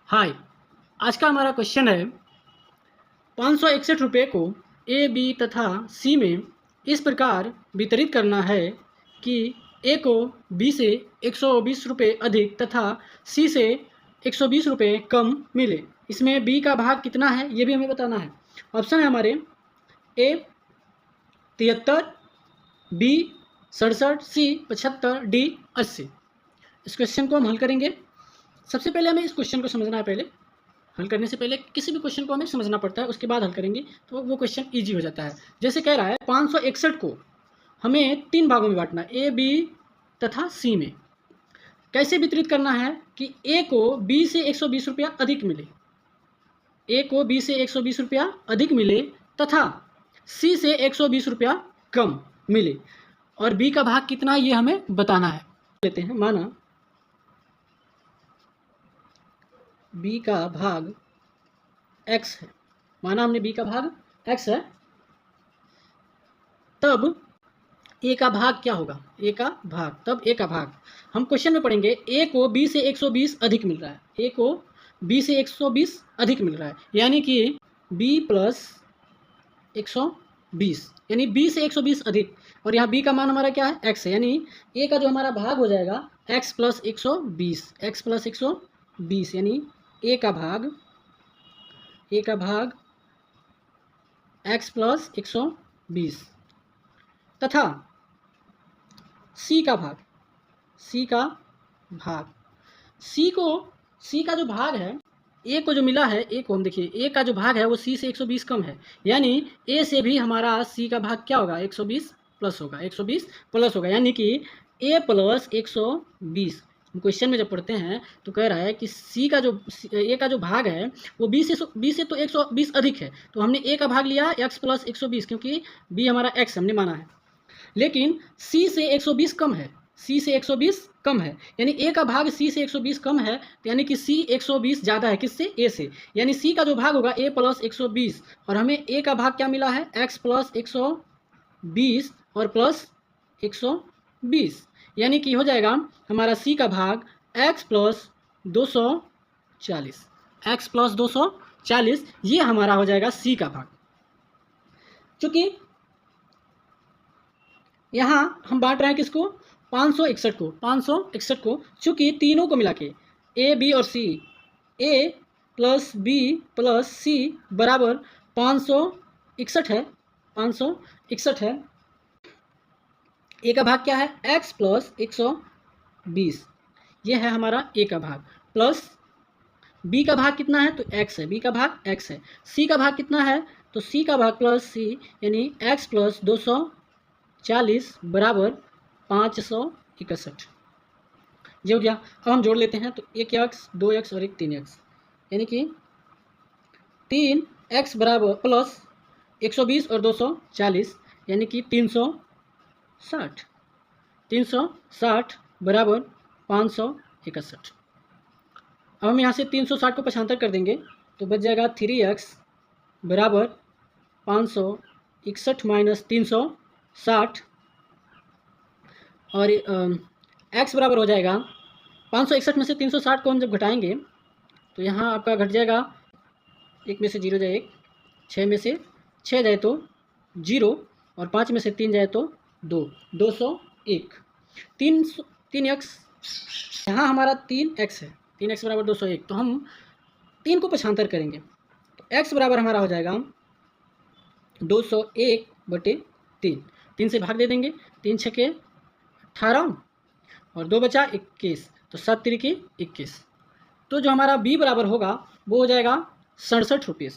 हाय। आज का हमारा क्वेश्चन है 561 रुपये को ए, बी तथा सी में इस प्रकार वितरित करना है कि ए को बी से 120 रुपये अधिक तथा सी से 120 रुपये कम मिले। इसमें बी का भाग कितना है ये भी हमें बताना है। ऑप्शन है हमारे ए 73, बी 67, सी 75, डी 80। इस क्वेश्चन को हम हल करेंगे। सबसे पहले हमें इस क्वेश्चन को समझना है। पहले हल करने से पहले किसी भी क्वेश्चन को हमें समझना पड़ता है, उसके बाद हल करेंगे तो वो क्वेश्चन इजी हो जाता है। जैसे कह रहा है 561 को हमें 3 भागों में बांटना है, ए, बी तथा सी में। कैसे वितरित करना है कि ए को बी से 120 रुपया अधिक मिले, ए को बी से 120 रुपया अधिक मिले तथा सी से 120 रुपया कम मिले, और बी का भाग कितना है ये हमें बताना है। लेते हैं, माना बी का भाग x है, माना हमने b का भाग x है, तब a का भाग क्या होगा, a का भाग, तब a का भाग हम क्वेश्चन में पढ़ेंगे। a को b से 120 अधिक मिल रहा है, a को b से 120 अधिक मिल रहा है, यानी कि b प्लस 120, यानी b से 120 अधिक, और यहाँ b का मान हमारा क्या है x है, यानी a का जो हमारा भाग हो जाएगा x प्लस 120, x प्लस 120, यानी a का भाग x प्लस 120 तथा c का भाग c का जो भाग है, a को जो मिला है, a को हम देखिए a का जो भाग है वो c से 120 कम है, यानी a से भी हमारा c का भाग क्या होगा 120 प्लस होगा, 120 प्लस होगा, यानी कि a प्लस 120। क्वेश्चन में जब पढ़ते हैं तो कह रहा है कि सी का जो ए का जो भाग है वो बी से तो 120 अधिक है, तो हमने ए का भाग लिया x प्लस 120, क्योंकि बी हमारा x हमने माना है। लेकिन सी से 120 कम है, सी से 120 कम है, यानी ए का भाग सी से 120 कम है, तो यानी कि सी 120 ज़्यादा है किससे, ए से, यानी सी का जो भाग होगा ए प्लस 120, और हमें ए का भाग क्या मिला है x प्लस 120 और प्लस 120, यानी कि हो जाएगा हमारा c का भाग x प्लस 240, x प्लस 240, ये हमारा हो जाएगा c का भाग। चूँकि यहाँ हम बांट रहे हैं किसको, 561 को, चूँकि तीनों को मिला के a, b और c, a plus b plus c बराबर 561 है, 561 है। ए का भाग क्या है x प्लस 120, ये है हमारा ए का भाग, प्लस बी का भाग कितना है तो x है, बी का भाग x है, सी का भाग कितना है तो सी का भाग प्लस सी, यानी x प्लस 240 बराबर 561, ये हो गया। अब हम जोड़ लेते हैं तो एक x 2x और एक 3x, यानी कि 3x बराबर प्लस 120 और 240, यानी कि 360 बराबर 561। अब हम यहाँ से 360 को पक्षांतर कर देंगे तो बच जाएगा 3x बराबर 561 माइनस 360, और x बराबर हो जाएगा 561 में से 360 को हम जब घटाएंगे तो यहाँ आपका घट जाएगा, एक में से 0 जाए 1, 6 में से 6 जाए तो 0, और 5 में से 3 जाए तो 2, 201, 3x, यहाँ हमारा 3x है, 3x बराबर 201, तो हम 3 को पक्षांतर करेंगे तो x बराबर हमारा हो जाएगा 201/3, 3 से भाग दे देंगे, 3 छके 18 और 2 बचा 21, तो 7 तिरिकी 21, तो जो हमारा b बराबर होगा वो हो जाएगा 67 रुपये,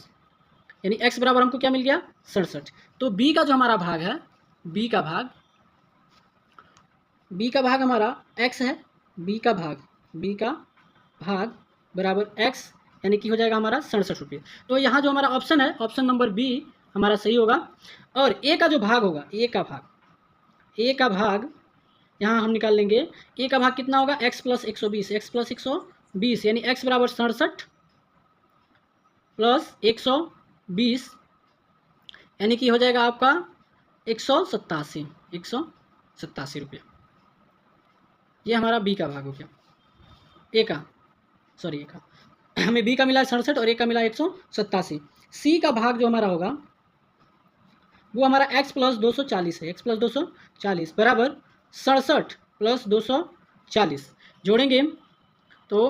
यानी x बराबर हमको क्या मिल गया 67। तो b का जो हमारा भाग है, b का भाग हमारा x है, b का भाग बराबर x, यानी कि हो जाएगा हमारा 67 रुपये। तो यहाँ जो हमारा ऑप्शन है, ऑप्शन नंबर बी हमारा सही होगा। और a का जो भाग होगा, a का भाग यहाँ हम निकाल लेंगे, a का भाग कितना होगा x प्लस 120, x प्लस 120, यानी x बराबर 67 प्लस 120, यानी कि हो जाएगा आपका 187 रुपये। ये हमारा बी का भाग हो गया, ए का हमें बी का मिला 67 और ए का मिला 187। सी का भाग जो हमारा होगा वो हमारा x प्लस 240 है, x प्लस 240 बराबर 67 प्लस 240 जोड़ेंगे तो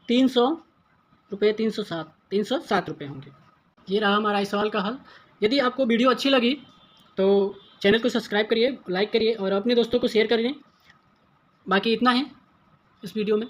300 रुपये, 307 रुपये होंगे। ये रहा हमारा इस सवाल का हल। यदि आपको वीडियो अच्छी लगी तो चैनल को सब्सक्राइब करिए, लाइक करिए और अपने दोस्तों को शेयर करिए। बाकी इतना है इस वीडियो में।